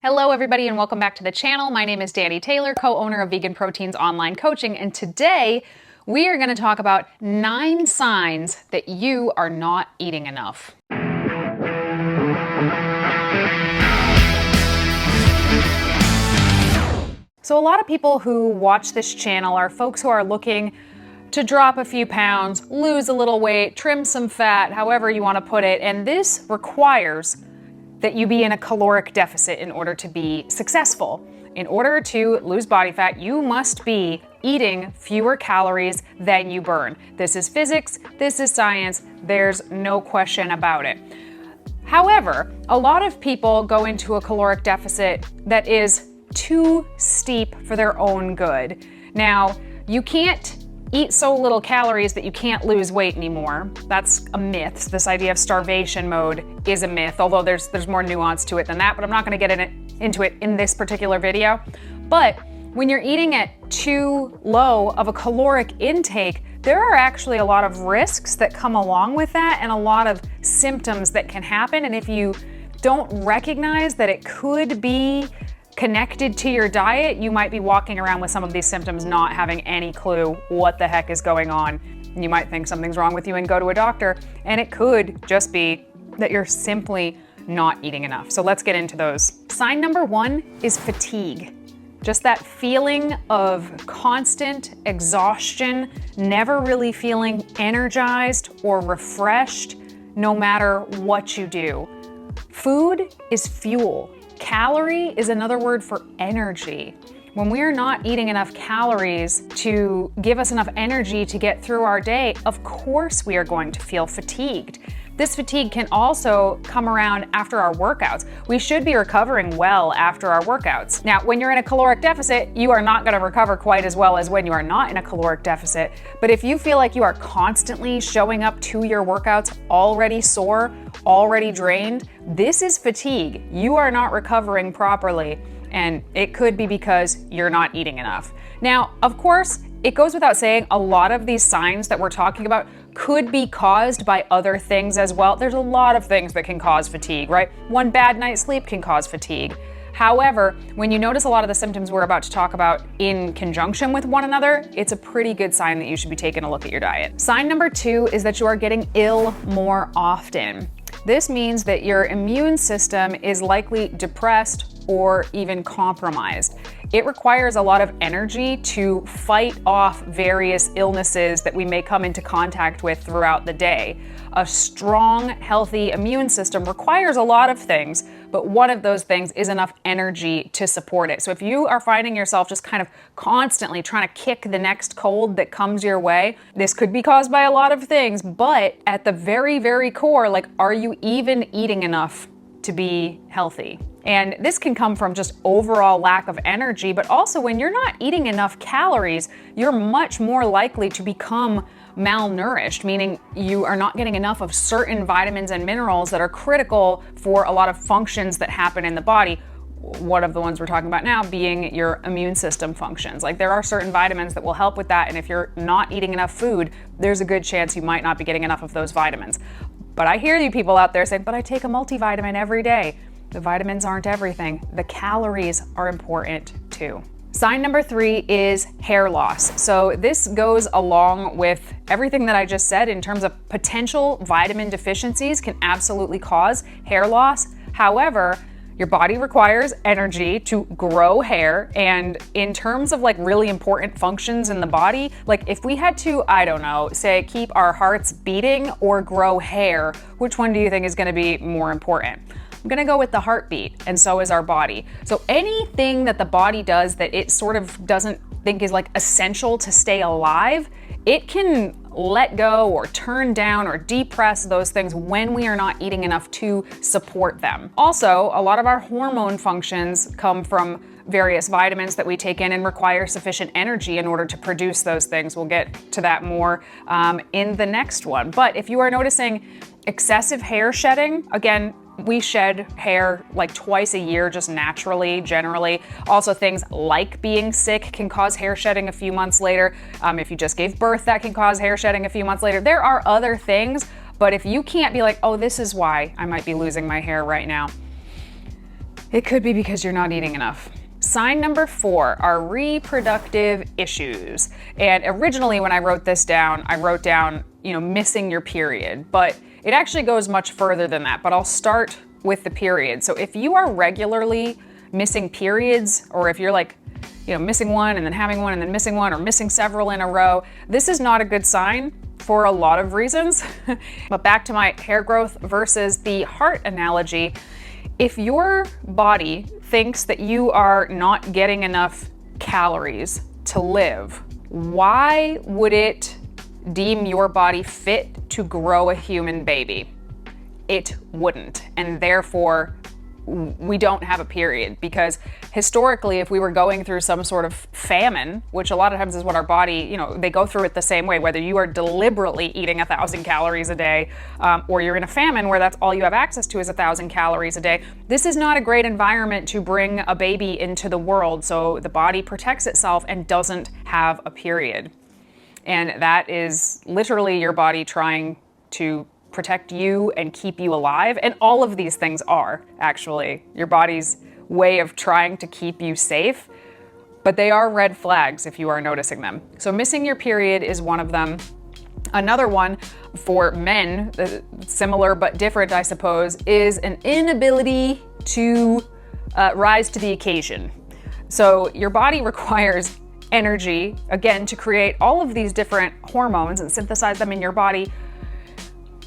Hello everybody and welcome back to the channel. My name is Dani Taylor, co-owner of Vegan Proteins Online Coaching, and today we are going to talk about 9 signs that you are not eating enough. So a lot of people who watch this channel are folks who are looking to drop a few pounds, lose a little weight, trim some fat, however you want to put it, and this requires that you be in a caloric deficit in order to be successful. In order to lose body fat, you must be eating fewer calories than you burn. This is physics, this is science, there's no question about it. However, a lot of people go into a caloric deficit that is too steep for their own good. Now, you can't eat so little calories that you can't lose weight anymore. That's a myth. This idea of starvation mode is a myth, although there's more nuance to it than that, but I'm not gonna get into it in this particular video. But when you're eating at too low of a caloric intake, there are actually a lot of risks that come along with that and a lot of symptoms that can happen. And if you don't recognize that it could be connected to your diet, you might be walking around with some of these symptoms not having any clue what the heck is going on. You might think something's wrong with you and go to a doctor, and it could just be that you're simply not eating enough. So let's get into those. Sign number 1 is fatigue. Just that feeling of constant exhaustion, never really feeling energized or refreshed no matter what you do. Food is fuel. Calorie is another word for energy. When we are not eating enough calories to give us enough energy to get through our day, of course we are going to feel fatigued. This fatigue can also come around after our workouts. We should be recovering well after our workouts. Now, when you're in a caloric deficit, you are not going to recover quite as well as when you are not in a caloric deficit. But if you feel like you are constantly showing up to your workouts already sore, already drained, this is fatigue. You are not recovering properly, and it could be because you're not eating enough. Now, of course, it goes without saying, a lot of these signs that we're talking about could be caused by other things as well. There's a lot of things that can cause fatigue, right? One bad night's sleep can cause fatigue. However, when you notice a lot of the symptoms we're about to talk about in conjunction with one another, it's a pretty good sign that you should be taking a look at your diet. Sign number 2 is that you are getting ill more often. This means that your immune system is likely depressed or even compromised. It requires a lot of energy to fight off various illnesses that we may come into contact with throughout the day. A strong, healthy immune system requires a lot of things, but one of those things is enough energy to support it. So if you are finding yourself just kind of constantly trying to kick the next cold that comes your way, this could be caused by a lot of things, but at the very, very core, like, are you even eating enough to be healthy? And this can come from just overall lack of energy, but also when you're not eating enough calories, you're much more likely to become malnourished, meaning you are not getting enough of certain vitamins and minerals that are critical for a lot of functions that happen in the body. One of the ones we're talking about now being your immune system functions. Like, there are certain vitamins that will help with that, and if you're not eating enough food, there's a good chance you might not be getting enough of those vitamins. But I hear you people out there saying, but I take a multivitamin every day. The vitamins aren't everything. The calories are important too. Sign number 3 is hair loss. So this goes along with everything that I just said in terms of potential vitamin deficiencies can absolutely cause hair loss. However, your body requires energy to grow hair, and in terms of like really important functions in the body, like if we had to, I don't know, say keep our hearts beating or grow hair, which one do you think is going to be more important? I'm gonna go with the heartbeat, and so is our body. So anything that the body does that it sort of doesn't think is like essential to stay alive, it can let go or turn down or depress those things when we are not eating enough to support them. Also, a lot of our hormone functions come from various vitamins that we take in and require sufficient energy in order to produce those things. We'll get to that more in the next one. But if you are noticing excessive hair shedding, again, we shed hair like twice a year just naturally, generally. Also, things like being sick can cause hair shedding a few months later. If you just gave birth, that can cause hair shedding a few months later. There are other things, but if you can't be like, oh, this is why I might be losing my hair right now, It could be because you're not eating enough. Sign number 4 are reproductive issues. And originally when I wrote this down, I wrote down, missing your period, but it actually goes much further than that. But I'll start with the period. So if you are regularly missing periods, or if you're like, missing one and then having one and then missing one, or missing several in a row, this is not a good sign for a lot of reasons. But back to my hair growth versus the heart analogy, if your body thinks that you are not getting enough calories to live, why would it deem your body fit to grow a human baby? It wouldn't, and therefore we don't have a period, because historically, if we were going through some sort of famine, which a lot of times is what our body, they go through it the same way, whether you are deliberately eating 1,000 calories a day, or you're in a famine where that's all you have access to is 1,000 calories a day. This is not a great environment to bring a baby into the world, so the body protects itself and doesn't have a period. And that is literally your body trying to protect you and keep you alive. And all of these things are actually your body's way of trying to keep you safe, but they are red flags if you are noticing them. So missing your period is one of them. Another one for men, similar but different, I suppose, is an inability to rise to the occasion. So your body requires energy, again, to create all of these different hormones and synthesize them in your body.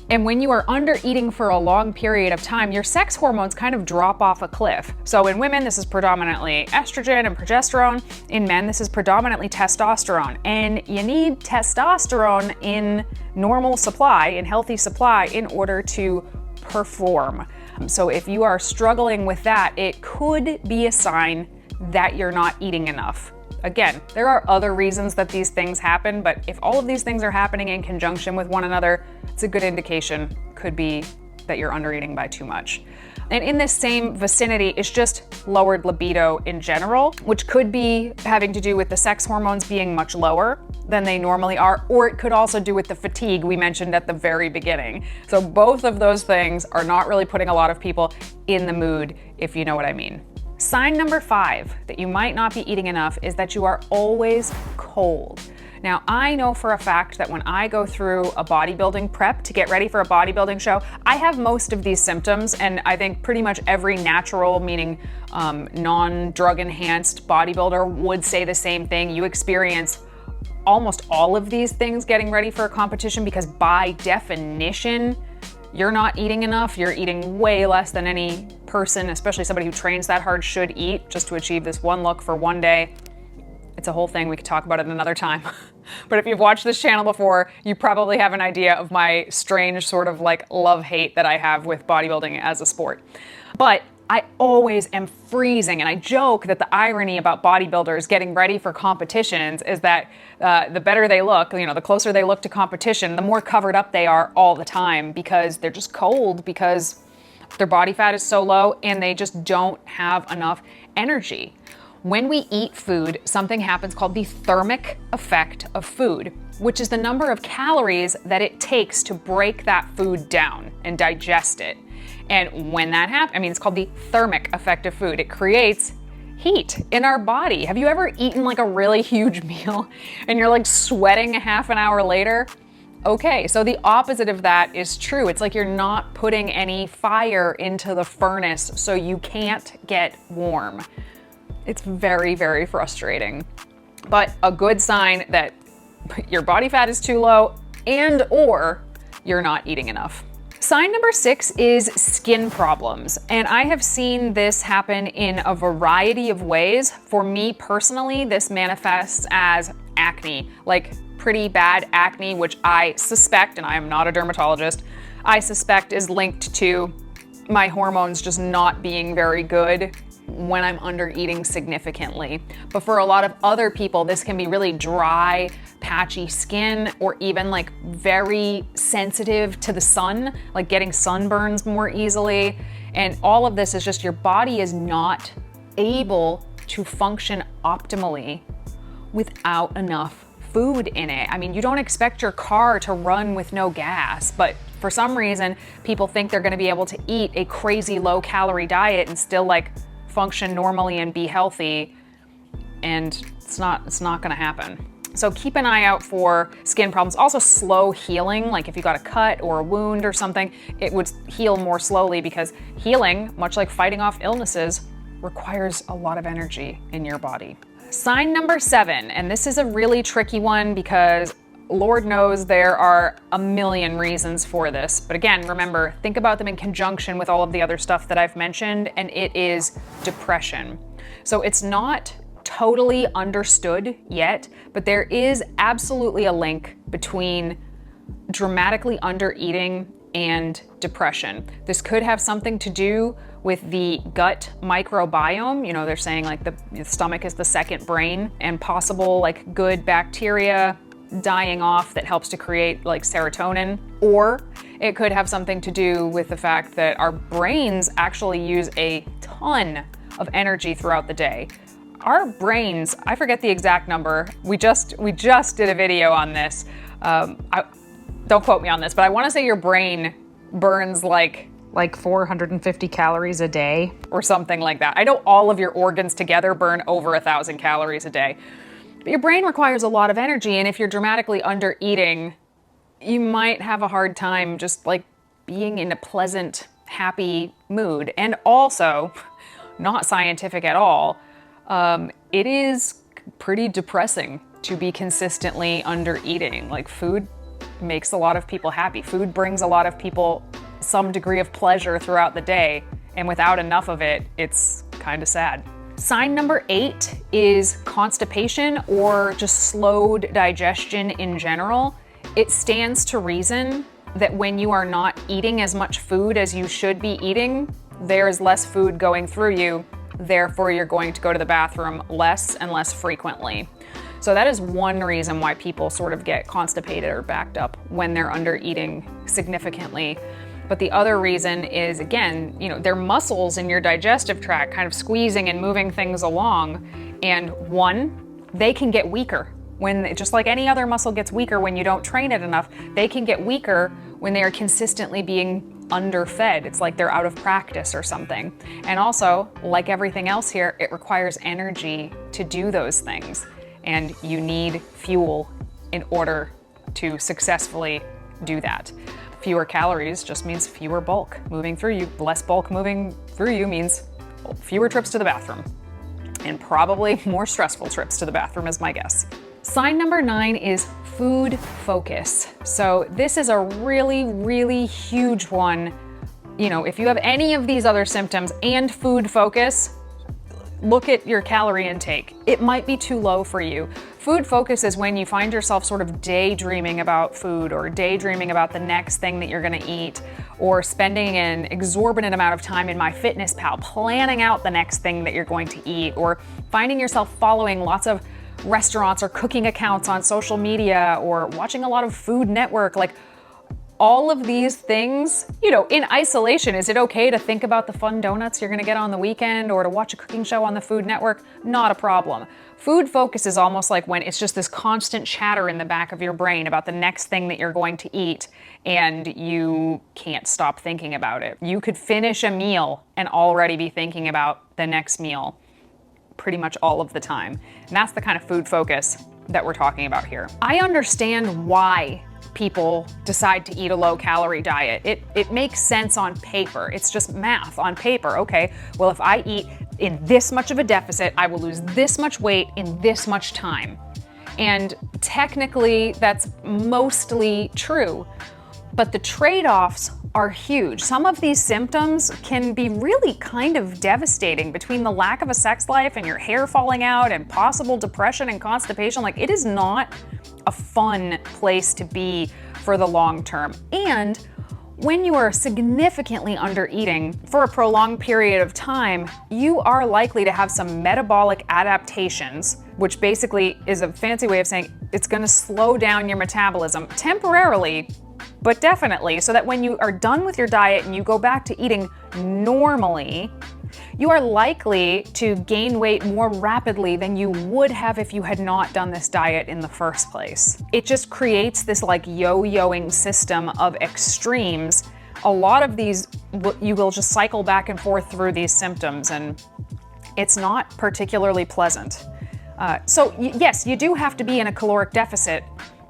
And when you are under eating for a long period of time, your sex hormones kind of drop off a cliff. So in women, this is predominantly estrogen and progesterone. In men, this is predominantly testosterone. And you need testosterone in normal supply, in healthy supply, in order to perform. So if you are struggling with that, it could be a sign that you're not eating enough. Again, there are other reasons that these things happen, but if all of these things are happening in conjunction with one another, it's a good indication. Could be that you're under eating by too much. And in this same vicinity is just lowered libido in general, which could be having to do with the sex hormones being much lower than they normally are, or it could also do with the fatigue we mentioned at the very beginning. So both of those things are not really putting a lot of people in the mood, if you know what I mean. Sign number 5 that you might not be eating enough is that you are always cold. Now, I know for a fact that when I go through a bodybuilding prep to get ready for a bodybuilding show, I have most of these symptoms, and I think pretty much every natural, meaning non-drug enhanced bodybuilder would say the same thing. You experience almost all of these things getting ready for a competition because by definition, you're not eating enough. You're eating way less than any person, especially somebody who trains that hard, should eat just to achieve this one look for one day. It's a whole thing. We could talk about it another time. But if you've watched this channel before, you probably have an idea of my strange sort of like love-hate that I have with bodybuilding as a sport. But I always am freezing, and I joke that the irony about bodybuilders getting ready for competitions is that the better they look, the closer they look to competition, the more covered up they are all the time because they're just cold because their body fat is so low and they just don't have enough energy. When we eat food, something happens called the thermic effect of food, which is the number of calories that it takes to break that food down and digest it. And when that happens, it's called the thermic effect of food. It creates heat in our body. Have you ever eaten like a really huge meal and you're like sweating a half an hour later? Okay, so the opposite of that is true. It's like you're not putting any fire into the furnace, so you can't get warm. It's very, very frustrating. But a good sign that your body fat is too low and or you're not eating enough. Sign number 6 is skin problems. And I have seen this happen in a variety of ways. For me personally, this manifests as acne, like pretty bad acne, which I suspect, and I am not a dermatologist, I suspect is linked to my hormones just not being very good when I'm under eating significantly. But for a lot of other people, this can be really dry, patchy skin, or even like very sensitive to the sun, like getting sunburns more easily. And all of this is just your body is not able to function optimally without enough food in it. You don't expect your car to run with no gas, but for some reason, people think they're gonna be able to eat a crazy low calorie diet and still like function normally and be healthy, and it's not gonna happen. So keep an eye out for skin problems. Also slow healing, like if you got a cut or a wound or something, it would heal more slowly because healing, much like fighting off illnesses, requires a lot of energy in your body. Sign number 7, and this is a really tricky one because Lord knows there are a million reasons for this. But again, remember, think about them in conjunction with all of the other stuff that I've mentioned, and it is depression. So it's not totally understood yet, but there is absolutely a link between dramatically undereating and depression. This could have something to do with the gut microbiome. You know, they're saying like the stomach is the second brain, and possible like good bacteria dying off that helps to create like serotonin. Or it could have something to do with the fact that our brains actually use a ton of energy throughout the day. Our brains, I forget the exact number. We just did a video on this. Don't quote me on this, but I want to say your brain burns like 450 calories a day or something like that. I know all of your organs together burn over 1,000 calories a day. But your brain requires a lot of energy, and if you're dramatically under eating, you might have a hard time just like being in a pleasant, happy mood. And also, not scientific at all, it is pretty depressing to be consistently under eating. Like, food makes a lot of people happy. Food brings a lot of people some degree of pleasure throughout the day, and without enough of it, it's kind of sad. Sign number 8 is constipation or just slowed digestion in general. It stands to reason that when you are not eating as much food as you should be eating, there is less food going through you. Therefore, you're going to go to the bathroom less and less frequently. So that is one reason why people sort of get constipated or backed up when they're under eating significantly. But the other reason is, again, you know, they're muscles in your digestive tract kind of squeezing and moving things along. And one, they can get weaker when, just like any other muscle gets weaker when you don't train it enough, they can get weaker when they are consistently being underfed. It's like they're out of practice or something. And also, like everything else here, it requires energy to do those things. And you need fuel in order to successfully do that. Fewer calories just means fewer bulk moving through you. Less bulk moving through you means fewer trips to the bathroom, and probably more stressful trips to the bathroom is my guess. Sign number 9 is food focus. So this is a really, really huge one. You know, if you have any of these other symptoms and food focus, look at your calorie intake. It might be too low for you. Food focus is when you find yourself sort of daydreaming about food, or daydreaming about the next thing that you're gonna eat, or spending an exorbitant amount of time in MyFitnessPal planning out the next thing that you're going to eat, or finding yourself following lots of restaurants or cooking accounts on social media, or watching a lot of Food Network. Like, all of these things, you know, in isolation, is it okay to think about the fun donuts you're gonna get on the weekend or to watch a cooking show on the Food Network? Not a problem. Food focus is almost like when it's just this constant chatter in the back of your brain about the next thing that you're going to eat, and you can't stop thinking about it. You could finish a meal and already be thinking about the next meal pretty much all of the time. And that's the kind of food focus that we're talking about here. I understand why people decide to eat a low-calorie diet. It makes sense on paper. It's just math on paper. Okay, well, if I eat in this much of a deficit, I will lose this much weight in this much time. And technically, that's mostly true. But the trade-offs are huge. Some of these symptoms can be really kind of devastating, between the lack of a sex life and your hair falling out and possible depression and constipation. Like, it is not a fun place to be for the long term. And when you are significantly under eating for a prolonged period of time, you are likely to have some metabolic adaptations, which basically is a fancy way of saying it's going to slow down your metabolism temporarily, but definitely, so that when you are done with your diet and you go back to eating normally, you are likely to gain weight more rapidly than you would have if you had not done this diet in the first place. It just creates this like yo-yoing system of extremes. A lot of these, you will just cycle back and forth through these symptoms, and It's not particularly pleasant. Yes, you do have to be in a caloric deficit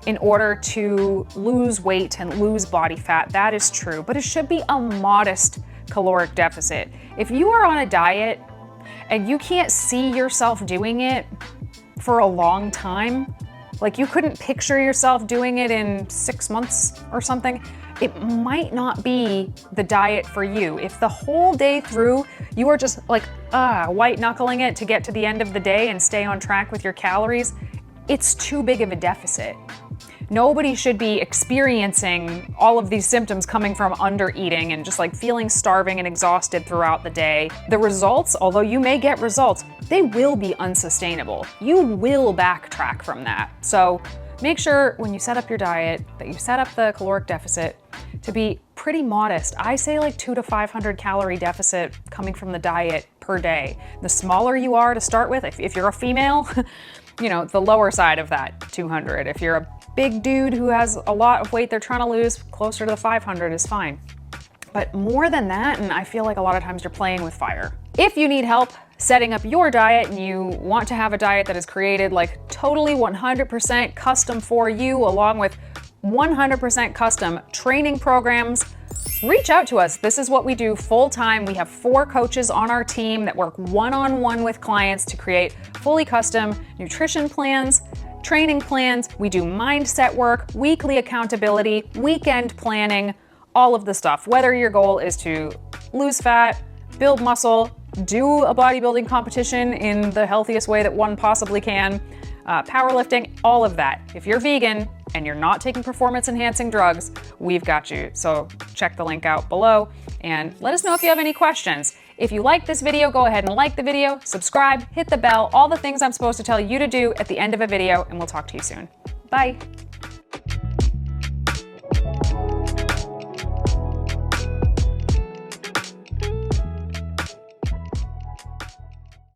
in order to lose weight and lose body fat. That is true, but it should be a modest caloric deficit. If you are on a diet and you can't see yourself doing it for a long time, like you couldn't picture yourself doing it in 6 months or something, it might not be the diet for you. If the whole day through you are just like white knuckling it to get to the end of the day and stay on track with your calories, it's too big of a deficit. Nobody should be experiencing all of these symptoms coming from undereating and just like feeling starving and exhausted throughout the day. The results, although you may get results, they will be unsustainable. You will backtrack from that. So make sure when you set up your diet that you set up the caloric deficit to be pretty modest. I say like 200 to 500 calorie deficit coming from the diet per day. The smaller you are to start with, if you're a female, you know, the lower side of that, 200. If you're a big dude who has a lot of weight they're trying to lose, closer to the 500 is fine. But more than that, and I feel like a lot of times you're playing with fire. If you need help setting up your diet and you want to have a diet that is created like totally 100% custom for you, along with 100% custom training programs, reach out to us. This is what we do full time. We have 4 coaches on our team that work one-on-one with clients to create fully custom nutrition plans, training plans. We do mindset work, weekly accountability, weekend planning, all of the stuff. Whether your goal is to lose fat, build muscle, do a bodybuilding competition in the healthiest way that one possibly can, powerlifting, all of that. If you're vegan and you're not taking performance enhancing drugs, we've got you. So check the link out below and let us know if you have any questions. If you like this video, go ahead and like the video, subscribe, hit the bell, all the things I'm supposed to tell you to do at the end of a video, and we'll talk to you soon. Bye.